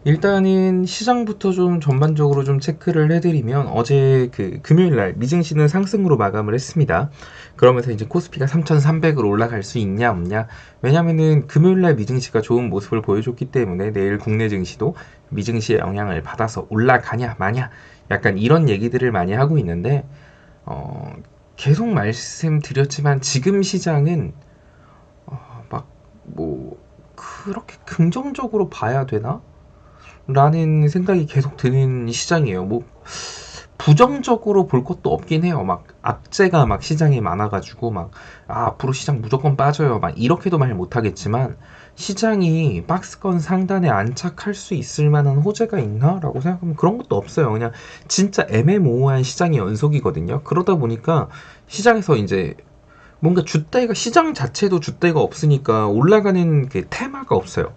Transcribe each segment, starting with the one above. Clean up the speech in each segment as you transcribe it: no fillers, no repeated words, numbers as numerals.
일단은 시장부터 좀 전반적으로 좀 체크를 해드리면 어제 그 금요일날 미증시는 상승으로 마감을 했습니다. 그러면서 이제 코스피가 3,300으로 올라갈 수 있냐 없냐. 왜냐면은 금요일날 미증시가 좋은 모습을 보여줬기 때문에 내일 국내 증시도 미증시의 영향을 받아서 올라가냐 마냐 약간 이런 얘기들을 많이 하고 있는데 계속 말씀드렸지만 지금 시장은 막 뭐 그렇게 긍정적으로 봐야 되나? 라는 생각이 계속 드는 시장이에요. 뭐 부정적으로 볼 것도 없긴 해요. 막 악재가 막 시장에 많아가지고 막 앞으로 시장 무조건 빠져요. 막 이렇게도 말 못하겠지만 시장이 박스권 상단에 안착할 수 있을 만한 호재가 있나라고 생각하면 그런 것도 없어요. 그냥 진짜 애매모호한 시장의 연속이거든요. 그러다 보니까 시장에서 이제 뭔가 줏대가 시장 자체도 줏대가 없으니까 올라가는 그 테마가 없어요.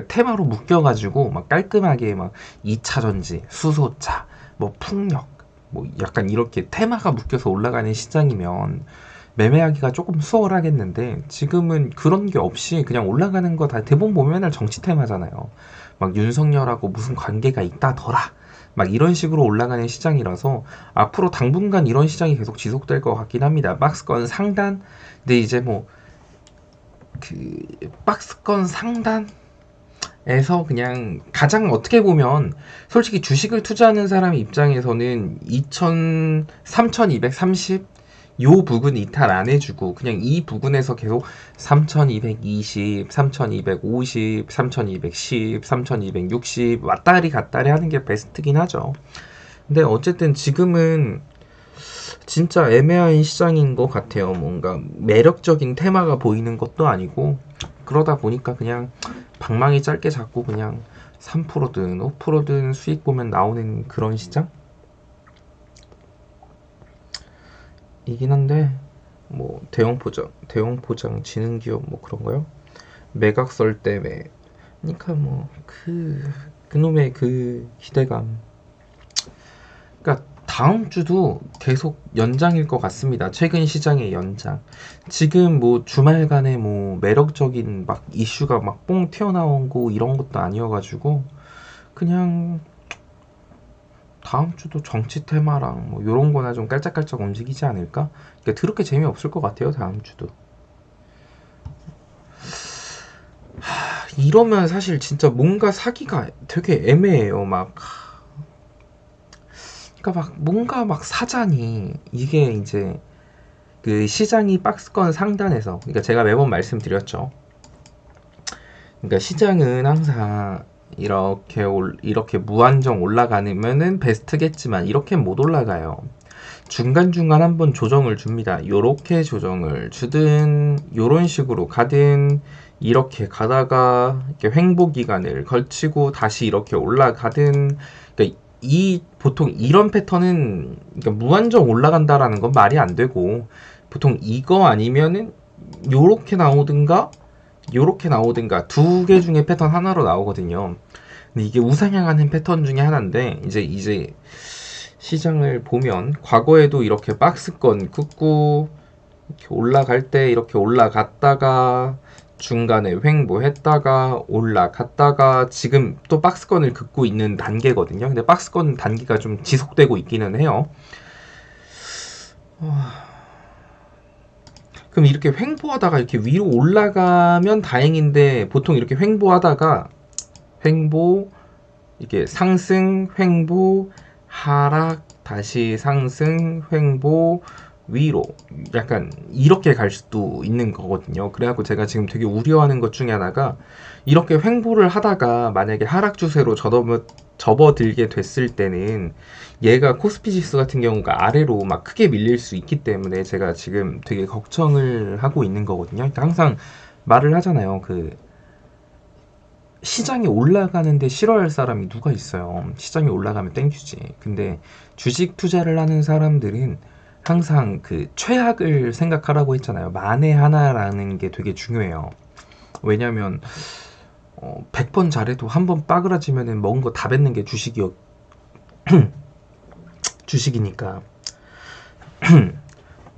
테마로 묶여가지고 막 깔끔하게 막 2차 전지, 수소차, 뭐 풍력, 뭐 약간 이렇게 테마가 묶여서 올라가는 시장이면 매매하기가 조금 수월하겠는데 지금은 그런 게 없이 그냥 올라가는 거 다 대부분 보면 맨날 정치 테마잖아요. 막 윤석열하고 무슨 관계가 있다더라. 막 이런 식으로 올라가는 시장이라서 앞으로 당분간 이런 시장이 계속 지속될 것 같긴 합니다. 박스권 상단? 근데 이제 뭐 그 박스권 상단? 에서 그냥 가장 어떻게 보면 솔직히 주식을 투자하는 사람 입장에서는 3230 요 부근 이탈 안 해주고 그냥 이 부근에서 계속 3220, 3250, 3210, 3260 왔다리 갔다리 하는 게 베스트긴 하죠. 근데 어쨌든 지금은 진짜 애매한 시장인 것 같아요. 뭔가 매력적인 테마가 보이는 것도 아니고 그러다 보니까 그냥 방망이 짧게 잡고 그냥 3%든 5%든 수익 보면 나오는 그런 시장? 이긴 한데 뭐 대형 포장 지능 기업 뭐 그런가요? 매각설 때문에 그러니까 뭐 그놈의 그 기대감. 그러니까 다음 주도 계속 연장일 것 같습니다. 최근 시장의 연장. 지금 뭐 주말간에 뭐 매력적인 막 이슈가 막 뽕 튀어나오고 이런 것도 아니어가지고 그냥 다음 주도 정치 테마랑 뭐 요런 거나 좀 깔짝깔짝 움직이지 않을까? 그러니까 더럽게 재미없을 것 같아요. 다음 주도. 이러면 사실 진짜 뭔가 사기가 되게 애매해요. 막 그러니까 막 뭔가 막 사자니 이게 이제 그 시장이 박스권 상단에서 그러니까 제가 매번 말씀드렸죠. 그러니까 시장은 항상 이렇게 무한정 올라가면은 베스트겠지만 이렇게 못 올라가요. 중간중간 한번 조정을 줍니다. 요렇게 조정을 주든 요런 식으로 가든 이렇게 가다가 이렇게 횡보 기간을 걸치고 다시 이렇게 올라가든 그러니까 이 보통 이런 패턴은 그러니까 무한정 올라간다라는 건 말이 안 되고 보통 이거 아니면은 요렇게 나오든가 요렇게 나오든가 두 개 중에 패턴 하나로 나오거든요. 근데 이게 우상향하는 패턴 중에 하나인데 이제 시장을 보면 과거에도 이렇게 박스권 긋고 이렇게 올라갈 때 이렇게 올라갔다가 중간에 횡보했다가 올라갔다가 지금 또 박스권을 긋고 있는 단계거든요. 근데 박스권 단계가 좀 지속되고 있기는 해요. 그럼 이렇게 횡보하다가 이렇게 위로 올라가면 다행인데 보통 이렇게 횡보하다가 횡보 이게 상승 횡보 하락 다시 상승 횡보 위로 약간 이렇게 갈 수도 있는 거거든요. 그래갖고 제가 지금 되게 우려하는 것 중에 하나가 이렇게 횡보를 하다가 만약에 하락 추세로 접어들게 됐을 때는 얘가 코스피 지수 같은 경우가 아래로 막 크게 밀릴 수 있기 때문에 제가 지금 되게 걱정을 하고 있는 거거든요. 그러니까 항상 말을 하잖아요. 그 시장이 올라가는데 싫어할 사람이 누가 있어요. 시장이 올라가면 땡큐지. 근데 주식 투자를 하는 사람들은 항상 그 최악을 생각하라고 했잖아요. 만에 하나라는 게 되게 중요해요. 왜냐면 100번 잘해도 한 번 빠그라지면은 먹은 거 다 뱉는 게 주식이니까.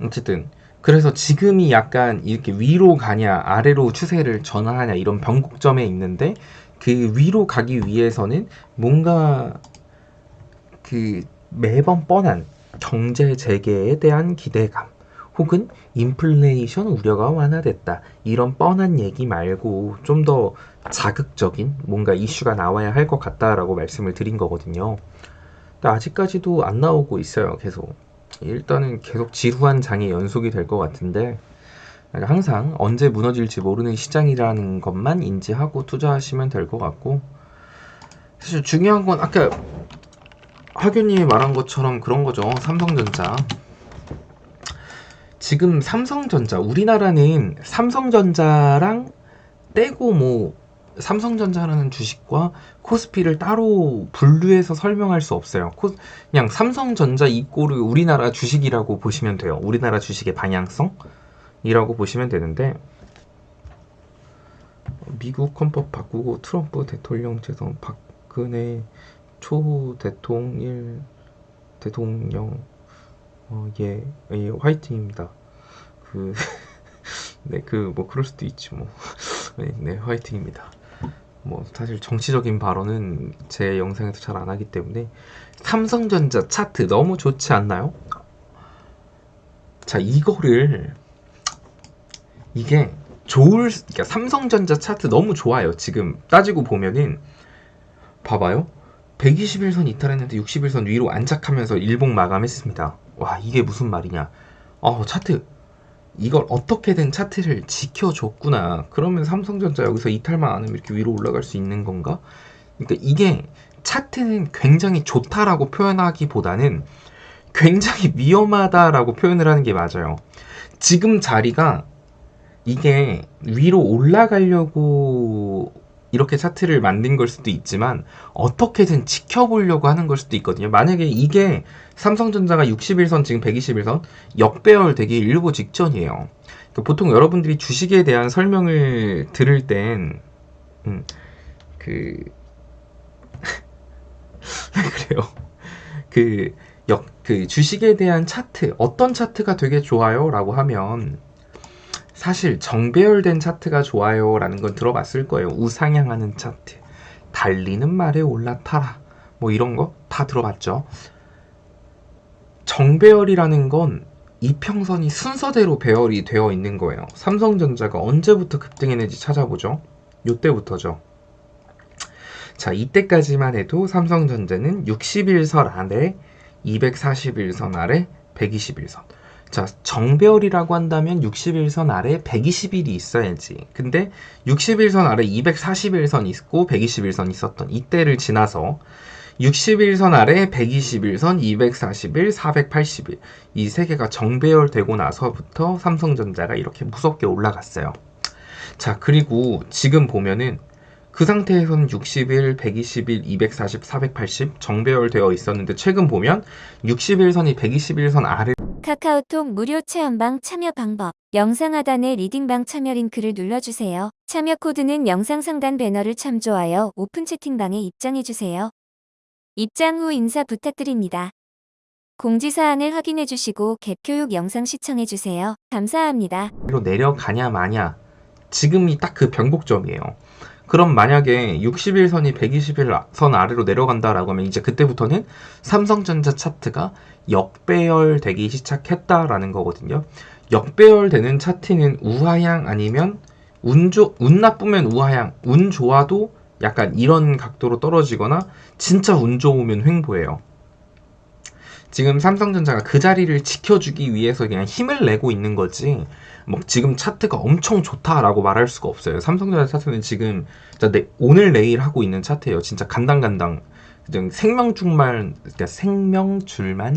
어쨌든 그래서 지금이 약간 이렇게 위로 가냐 아래로 추세를 전환하냐 이런 변곡점에 있는데 그 위로 가기 위해서는 뭔가 그 매번 뻔한 경제 재개에 대한 기대감 혹은 인플레이션 우려가 완화됐다. 이런 뻔한 얘기 말고 좀 더 자극적인 뭔가 이슈가 나와야 할 것 같다라고 말씀을 드린 거거든요. 근데 아직까지도 안 나오고 있어요. 계속. 일단은 계속 지루한 장의 연속이 될 것 같은데 항상 언제 무너질지 모르는 시장이라는 것만 인지하고 투자하시면 될 것 같고, 사실 중요한 건 아까 하교님이 말한 것처럼 그런 거죠. 삼성전자. 지금 삼성전자, 우리나라는 삼성전자랑 떼고 뭐 삼성전자라는 주식과 코스피를 따로 분류해서 설명할 수 없어요. 그냥 삼성전자 이꼬르 우리나라 주식이라고 보시면 돼요. 우리나라 주식의 방향성이라고 보시면 되는데, 미국 헌법 바꾸고 트럼프 대통령 재선, 박근혜 초 대통령 예, 화이팅입니다. 네, 뭐 그럴 수도 있지 뭐. 네, 화이팅입니다. 뭐 사실 정치적인 발언은 제 영상에서 잘 안 하기 때문에. 삼성전자 차트 너무 좋지 않나요? 자, 이게 그러니까 삼성전자 차트 너무 좋아요. 지금 따지고 보면은 봐봐요. 121선 이탈했는데 61선 위로 안착하면서 일봉 마감했습니다. 와, 이게 무슨 말이냐. 차트 이걸 어떻게든 차트를 지켜줬구나. 그러면 삼성전자 여기서 이탈만 안 하면 이렇게 위로 올라갈 수 있는 건가? 그러니까 이게 차트는 굉장히 좋다라고 표현하기보다는 굉장히 위험하다라고 표현을 하는 게 맞아요. 지금 자리가 이게 위로 올라가려고 이렇게 차트를 만든 걸 수도 있지만 어떻게든 지켜보려고 하는 걸 수도 있거든요. 만약에 이게 삼성전자가 61선 지금 121선 역배열 되기 일보 직전이에요. 그러니까 보통 여러분들이 주식에 대한 설명을 들을 땐 그래요. 그 주식에 대한 차트, 어떤 차트가 되게 좋아요? 라고 하면 사실 정배열된 차트가 좋아요 라는 건 들어봤을 거예요. 우상향하는 차트, 달리는 말에 올라타라, 뭐 이런 거 다 들어봤죠. 정배열이라는 건 이평선이 순서대로 배열이 되어 있는 거예요. 삼성전자가 언제부터 급등했는지 찾아보죠. 요때부터죠. 자, 이때까지만 해도 삼성전자는 61선 아래, 241선 아래, 121선. 자, 정배열이라고 한다면 61선 아래 120일이 있어야지. 근데 61선 아래 241선 있고 121선 있었던 이때를 지나서 61선 아래 121선, 241, 480일 이 세 개가 정배열되고 나서부터 삼성전자가 이렇게 무섭게 올라갔어요. 자, 그리고 지금 보면은 그 상태에서는 60일, 120일, 240, 480 정배열되어 있었는데 최근 보면 61선이 121선 아래. 카카오톡 무료 체험방 참여 방법. 영상 하단에 리딩방 참여 링크를 눌러주세요. 참여 코드는 영상 상단 배너를 참조하여 오픈 채팅방에 입장해주세요. 입장 후 인사 부탁드립니다. 공지사항을 확인해주시고 갭 교육 영상 시청해주세요. 감사합니다. 로 내려가냐 마냐, 지금이 딱 그 변곡점이에요. 그럼 만약에 61선이 121선 아래로 내려간다라고 하면 이제 그때부터는 삼성전자 차트가 역배열 되기 시작했다라는 거거든요. 역배열 되는 차트는 우하향 아니면 운 나쁘면 우하향, 운 좋아도 약간 이런 각도로 떨어지거나 진짜 운 좋으면 횡보예요. 지금 삼성전자가 그 자리를 지켜주기 위해서 그냥 힘을 내고 있는 거지, 뭐 지금 차트가 엄청 좋다라고 말할 수가 없어요. 삼성전자 차트는 지금 오늘 내일 하고 있는 차트예요. 진짜 간당간당 그냥 생명줄만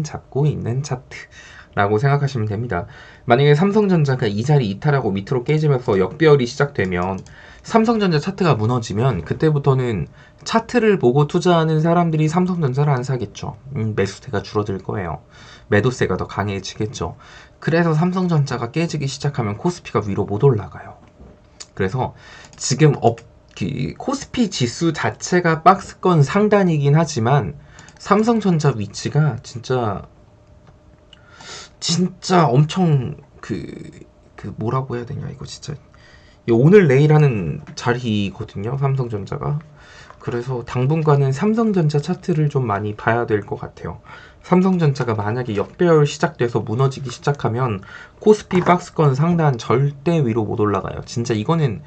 잡고 있는 차트라고 생각하시면 됩니다. 만약에 삼성전자가 이 자리 이탈하고 밑으로 깨지면서 역배열이 시작되면, 삼성전자 차트가 무너지면 그때부터는 차트를 보고 투자하는 사람들이 삼성전자를 안 사겠죠. 매수세가 줄어들 거예요. 매도세가 더 강해지겠죠. 그래서 삼성전자가 깨지기 시작하면 코스피가 위로 못 올라가요. 그래서 지금 코스피 지수 자체가 박스권 상단이긴 하지만 삼성전자 위치가 진짜 엄청 뭐라고 해야 되냐, 이거 진짜 오늘 내일 하는 자리거든요, 삼성전자가. 그래서 당분간은 삼성전자 차트를 좀 많이 봐야 될 것 같아요. 삼성전자가 만약에 역배열 시작돼서 무너지기 시작하면 코스피 박스권 상단 절대 위로 못 올라가요. 진짜 이거는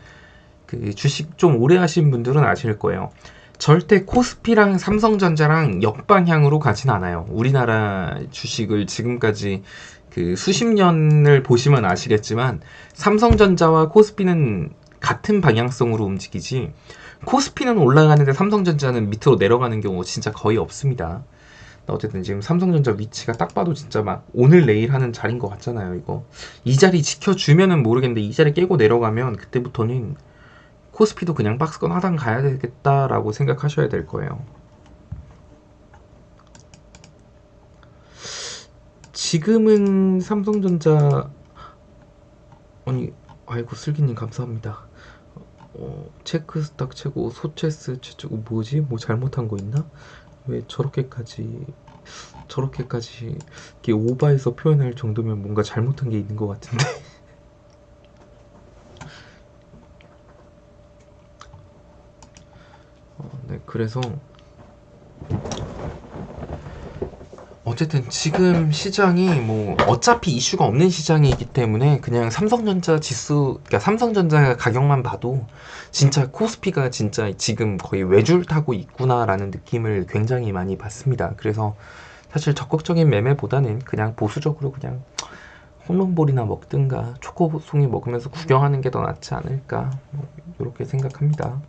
그 주식 좀 오래 하신 분들은 아실 거예요. 절대 코스피랑 삼성전자랑 역방향으로 가진 않아요. 우리나라 주식을 지금까지 그 수십 년을 보시면 아시겠지만 삼성전자와 코스피는 같은 방향성으로 움직이지, 코스피는 올라가는데 삼성전자는 밑으로 내려가는 경우 진짜 거의 없습니다. 어쨌든 지금 삼성전자 위치가 딱 봐도 진짜 막 오늘 내일 하는 자리인 것 같잖아요. 이거 이 자리 지켜주면은 모르겠는데 이 자리 깨고 내려가면 그때부터는 코스피도 그냥 박스권 하단 가야 되겠다라고 생각하셔야 될 거예요. 지금은 삼성전자, 아니, 아이고 슬기님 감사합니다. 체크스탁 최고, 소체스 최고, 뭐지? 뭐 잘못한 거 있나? 왜 저렇게까지 이렇게 오버해서 표현할 정도면 뭔가 잘못한 게 있는 것 같은데. 네, 그래서 어쨌든 지금 시장이 뭐 어차피 이슈가 없는 시장이기 때문에 그냥 삼성전자 지수, 그러니까 삼성전자 가격만 봐도 진짜 코스피가 진짜 지금 거의 외줄 타고 있구나라는 느낌을 굉장히 많이 받습니다. 그래서 사실 적극적인 매매보다는 그냥 보수적으로 그냥 홈런볼이나 먹든가 초코송이 먹으면서 구경하는 게 더 낫지 않을까, 뭐 이렇게 생각합니다.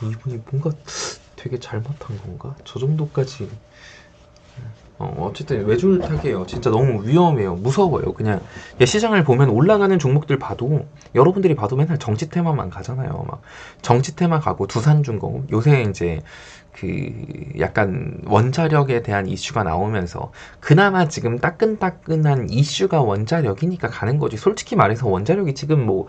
이분이 뭔가 되게 잘못한 건가? 저 정도까지. 어쨌든 외줄타기예요. 진짜 너무 위험해요. 무서워요. 그냥 시장을 보면 올라가는 종목들 봐도, 여러분들이 봐도 맨날 정치 테마만 가잖아요. 막 정치 테마 가고 두산중공업, 요새 이제 그 약간 원자력에 대한 이슈가 나오면서 그나마 지금 따끈따끈한 이슈가 원자력이니까 가는 거지. 솔직히 말해서 원자력이 지금 뭐,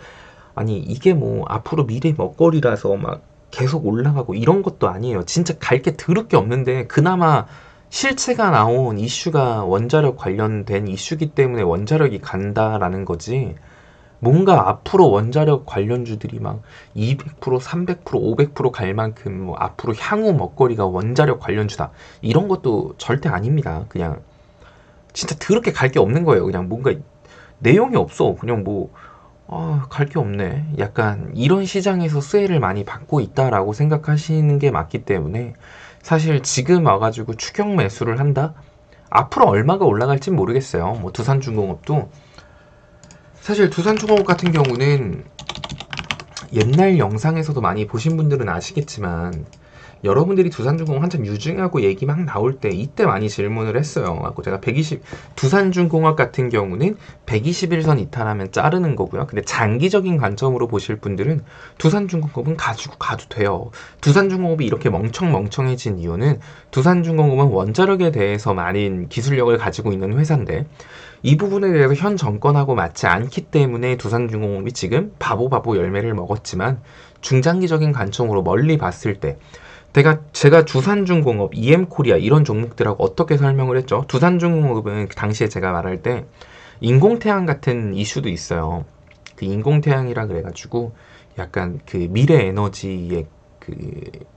아니 이게 뭐 앞으로 미래 먹거리라서 막 계속 올라가고 이런 것도 아니에요. 진짜 갈 게 더럽게 없는데 그나마 실체가 나온 이슈가 원자력 관련된 이슈기 때문에 원자력이 간다라는 거지. 뭔가 앞으로 원자력 관련주들이 막 200%, 300%, 500%갈 만큼 뭐 앞으로 향후 먹거리가 원자력 관련주다, 이런 것도 절대 아닙니다. 그냥 진짜 더럽게 갈 게 없는 거예요. 그냥 뭔가 내용이 없어. 그냥 뭐 갈 게 없네. 약간 이런 시장에서 수혜를 많이 받고 있다라고 생각하시는 게 맞기 때문에 사실 지금 와가지고 추격 매수를 한다? 앞으로 얼마가 올라갈진 모르겠어요. 뭐 두산중공업도, 사실 두산중공업 같은 경우는 옛날 영상에서도 많이 보신 분들은 아시겠지만, 여러분들이 두산중공업 한참 유증하고 얘기 막 나올 때 이때 많이 질문을 했어요. 제가 두산중공업 같은 경우는 121선 이탈하면 자르는 거고요. 근데 장기적인 관점으로 보실 분들은 두산중공업은 가지고 가도 돼요. 두산중공업이 이렇게 멍청해진 이유는, 두산중공업은 원자력에 대해서 많은 기술력을 가지고 있는 회사인데 이 부분에 대해서 현 정권하고 맞지 않기 때문에 두산중공업이 지금 바보 열매를 먹었지만, 중장기적인 관점으로 멀리 봤을 때 제가 두산중공업, EM코리아 이런 종목들하고 어떻게 설명을 했죠? 두산중공업은 그 당시에 제가 말할 때 인공태양 같은 이슈도 있어요. 그 인공태양이라 그래가지고 약간 그 미래 에너지의 그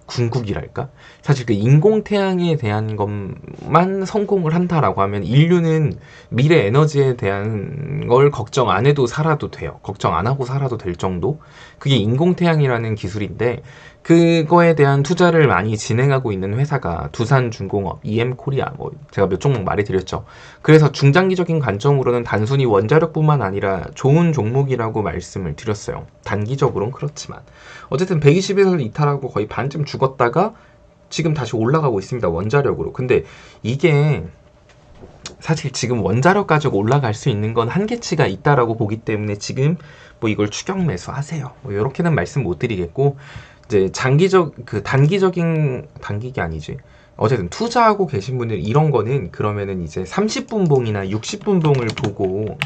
궁극이랄까? 사실 그 인공태양에 대한 것만 성공을 한다라고 하면 인류는 미래 에너지에 대한 걸 걱정 안 해도 살아도 돼요. 걱정 안 하고 살아도 될 정도? 그게 인공태양이라는 기술인데, 그거에 대한 투자를 많이 진행하고 있는 회사가 두산중공업, EM코리아, 뭐 제가 몇 종목 말해드렸죠. 그래서 중장기적인 관점으로는 단순히 원자력뿐만 아니라 좋은 종목이라고 말씀을 드렸어요. 단기적으로는 그렇지만 어쨌든 120에서 이탈하고 거의 반쯤 죽었다가 지금 다시 올라가고 있습니다. 원자력으로. 근데 이게 사실 지금 원자력 가지고 올라갈 수 있는 건 한계치가 있다라고 보기 때문에 지금 뭐 이걸 추격 매수하세요, 뭐 이렇게는 말씀 못 드리겠고, 이제 단기가 아니지. 어쨌든 투자하고 계신 분들 이런 거는 그러면은 이제 30분 봉이나 60분 봉을 보고,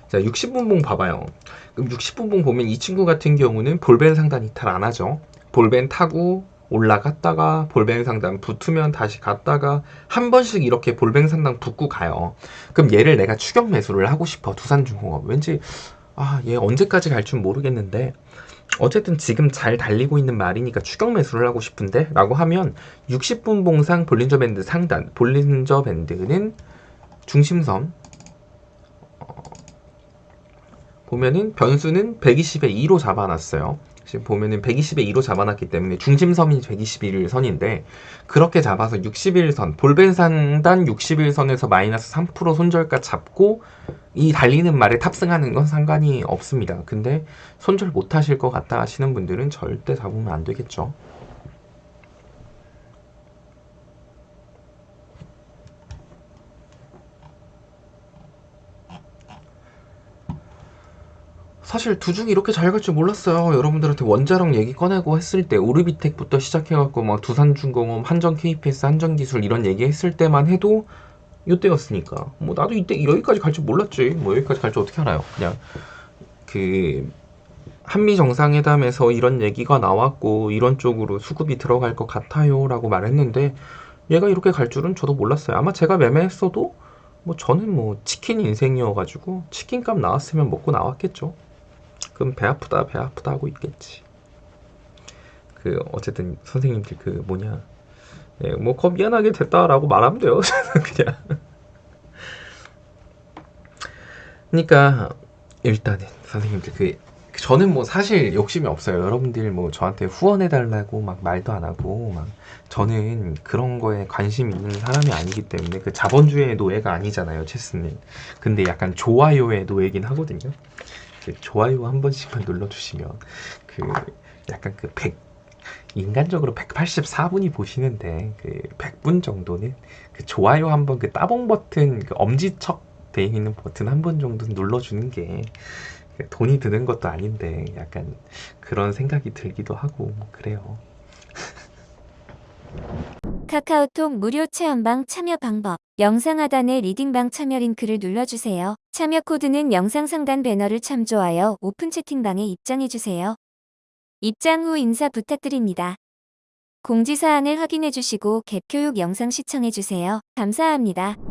자 60분 봉 봐봐요. 그럼 60분 봉 보면 이 친구 같은 경우는 볼벤 상단 이탈 안 하죠. 볼벤 타고 올라갔다가 볼뱅 상단 붙으면 다시 갔다가 한 번씩 이렇게 볼뱅 상단 붙고 가요. 그럼 얘를 내가 추격 매수를 하고 싶어. 두산중공업. 왠지 얘 언제까지 갈 줄 모르겠는데 어쨌든 지금 잘 달리고 있는 말이니까 추격 매수를 하고 싶은데 라고 하면 60분 봉상 볼린저 밴드 상단, 볼린저 밴드는 중심선 보면은 변수는 120에 2로 잡아놨어요. 지금 보면은 120에 2로 잡아놨기 때문에 중심선이 121선인데 그렇게 잡아서 61선, 볼벤 상단 61선에서 마이너스 3% 손절가 잡고 이 달리는 말에 탑승하는 건 상관이 없습니다. 근데 손절 못 하실 것 같다 하시는 분들은 절대 잡으면 안 되겠죠. 사실 두중이 이렇게 잘 갈 줄 몰랐어요. 여러분들한테 원자력 얘기 꺼내고 했을 때 오르비텍부터 시작해갖고 막 두산중공업, 한전 KPS, 한전기술 이런 얘기했을 때만 해도 이때였으니까 뭐 나도 이때 여기까지 갈 줄 몰랐지. 뭐 여기까지 갈 줄 어떻게 알아요. 그냥 그 한미 정상회담에서 이런 얘기가 나왔고 이런 쪽으로 수급이 들어갈 것 같아요 라고 말했는데 얘가 이렇게 갈 줄은 저도 몰랐어요. 아마 제가 매매했어도 뭐 저는 뭐 치킨 인생이어가지고 치킨값 나왔으면 먹고 나왔겠죠. 그럼 배 아프다 배 아프다 하고 있겠지. 어쨌든 선생님들 뭐 미안하게 됐다라고 말하면 돼요. 그냥. 그러니까 일단은 선생님들 저는 뭐 사실 욕심이 없어요. 여러분들 뭐 저한테 후원해달라고 막 말도 안 하고 막 저는 그런 거에 관심 있는 사람이 아니기 때문에 자본주의의 노예가 아니잖아요, 체스는. 근데 약간 좋아요의 노예긴 하거든요. 좋아요 한 번씩만 눌러주시면 약간 100 인간적으로 184분이 보시는데 100분 정도는 좋아요 한번 따봉 버튼 엄지척 돼 있는 버튼 한 번 정도 눌러주는 게 돈이 드는 것도 아닌데 약간 그런 생각이 들기도 하고 뭐 그래요. 카카오톡 무료 체험방 참여 방법. 영상 하단에 리딩방 참여 링크를 눌러주세요. 참여 코드는 영상 상단 배너를 참조하여 오픈 채팅방에 입장해주세요. 입장 후 인사 부탁드립니다. 공지사항을 확인해주시고 갭 교육 영상 시청해주세요. 감사합니다.